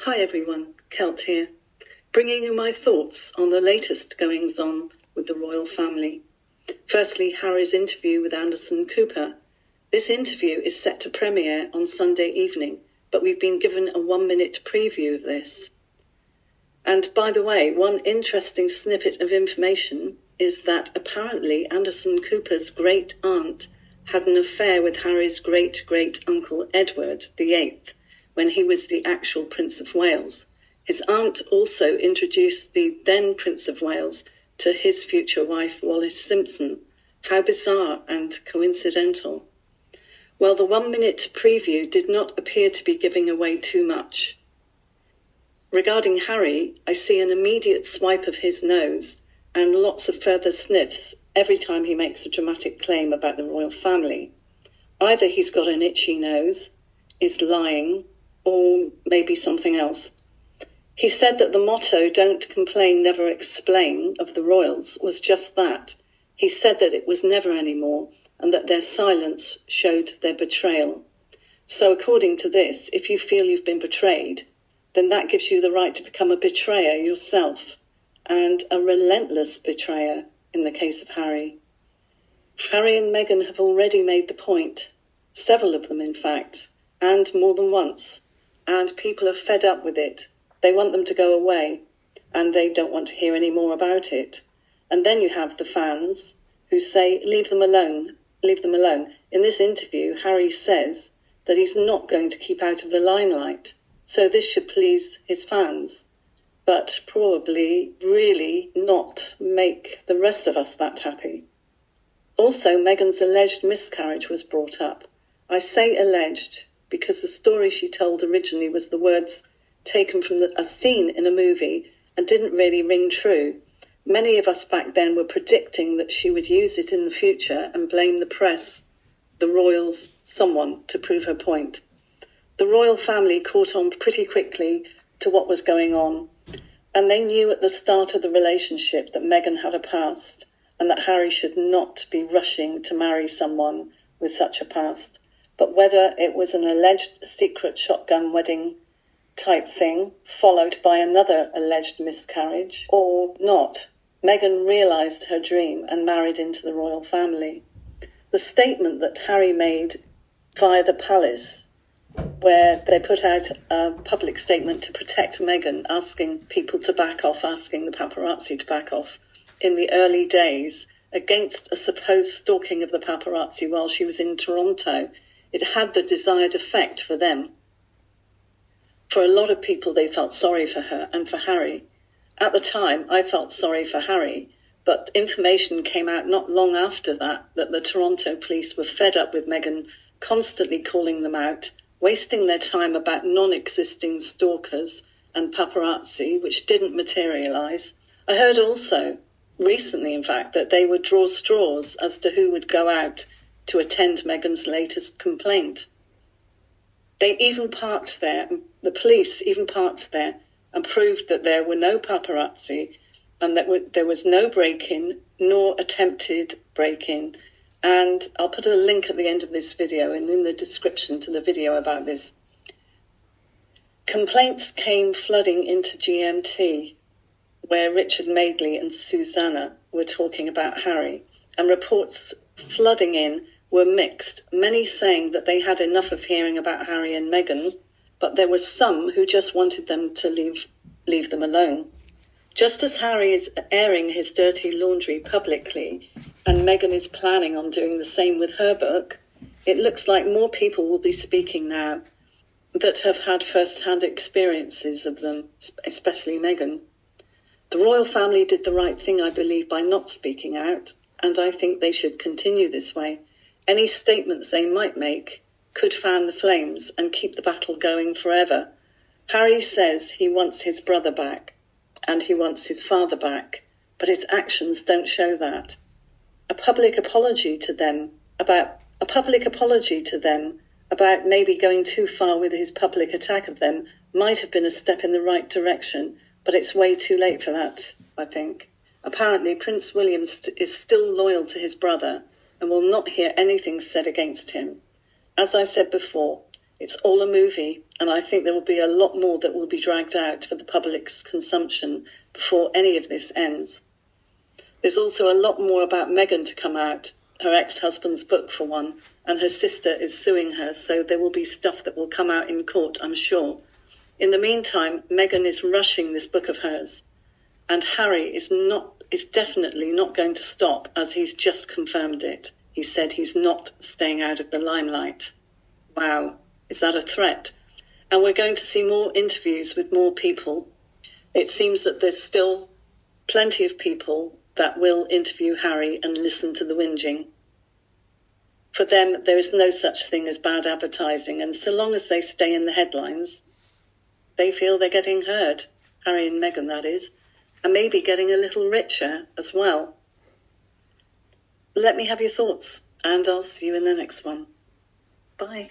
Hi everyone, Kelt here, bringing you my thoughts on the latest goings-on with the royal family. Firstly, Harry's interview with Anderson Cooper. This interview is set to premiere on Sunday evening, but we've been given a 1-minute preview of this. And by the way, one interesting snippet of information is that apparently Anderson Cooper's great-aunt had an affair with Harry's great-great-uncle Edward VIII, when he was the actual Prince of Wales. His aunt also introduced the then Prince of Wales to his future wife, Wallis Simpson. How bizarre and coincidental. Well, the 1-minute preview did not appear to be giving away too much. Regarding Harry, I see an immediate swipe of his nose and lots of further sniffs every time he makes a dramatic claim about the royal family. Either he's got an itchy nose, is lying, or maybe something else. He said that the motto, "Don't complain, never explain," of the royals was just that. He said that it was never anymore, and that their silence showed their betrayal. So according to this, if you feel you've been betrayed, then that gives you the right to become a betrayer yourself, and a relentless betrayer in the case of Harry. Harry and Meghan have already made the point, several of them in fact, and more than once. And people are fed up with it. They want them to go away, and they don't want to hear any more about it. And then you have the fans who say, leave them alone, leave them alone. In this interview, Harry says that he's not going to keep out of the limelight. So this should please his fans, but probably really not make the rest of us that happy. Also, Meghan's alleged miscarriage was brought up. I say alleged because the story she told originally was the words taken from a scene in a movie and didn't really ring true. Many of us back then were predicting that she would use it in the future and blame the press, the royals, someone to prove her point. The royal family caught on pretty quickly to what was going on, and they knew at the start of the relationship that Meghan had a past and that Harry should not be rushing to marry someone with such a past. But whether it was an alleged secret shotgun wedding type thing, followed by another alleged miscarriage, or not, Meghan realised her dream and married into the royal family. The statement that Harry made via the palace, where they put out a public statement to protect Meghan, asking people to back off, asking the paparazzi to back off, in the early days, against a supposed stalking of the paparazzi while she was in Toronto, it had the desired effect for them. For a lot of people, they felt sorry for her and for Harry. At the time, I felt sorry for Harry, but information came out not long after that the Toronto police were fed up with Meghan constantly calling them out, wasting their time about non-existing stalkers and paparazzi, which didn't materialise. I heard also, recently in fact, that they would draw straws as to who would go out to attend Meghan's latest complaint. They even parked there, the police even parked there and proved that there were no paparazzi and that there was no break-in nor attempted break-in. And I'll put a link at the end of this video and in the description to the video about this. Complaints came flooding into GMT, where Richard Madeley and Susanna were talking about Harry, and reports flooding in were mixed, many saying that they had enough of hearing about Harry and Meghan, but there were some who just wanted them to leave them alone. Just as Harry is airing his dirty laundry publicly, and Meghan is planning on doing the same with her book, it looks like more people will be speaking now that have had first-hand experiences of them, especially Meghan. The royal family did the right thing, I believe, by not speaking out, and I think they should continue this way. Any statements they might make could fan the flames and keep the battle going forever. Harry says he wants his brother back and he wants his father back, but his actions don't show that. A public apology to them about maybe going too far with his public attack of them might have been a step in the right direction, but it's way too late for that, I think. Apparently, Prince William is still loyal to his brother and will not hear anything said against him. As I said before, It's all a movie, and I think there will be a lot more that will be dragged out for the public's consumption before any of this ends. There's also a lot more about Meghan to come out, her ex-husband's book for one, and her sister is suing her, so there will be stuff that will come out in court, I'm sure. In the meantime, Meghan is rushing this book of hers, and Harry is definitely not going to stop, as he's just confirmed it. He said he's not staying out of the limelight. Wow, is that a threat? And we're going to see more interviews with more people. It seems that there's still plenty of people that will interview Harry and listen to the whinging. For them, there is no such thing as bad advertising, and so long as they stay in the headlines, they feel they're getting heard. Harry and Meghan, that is, and maybe getting a little richer as well. Let me have your thoughts, and I'll see you in the next one. Bye.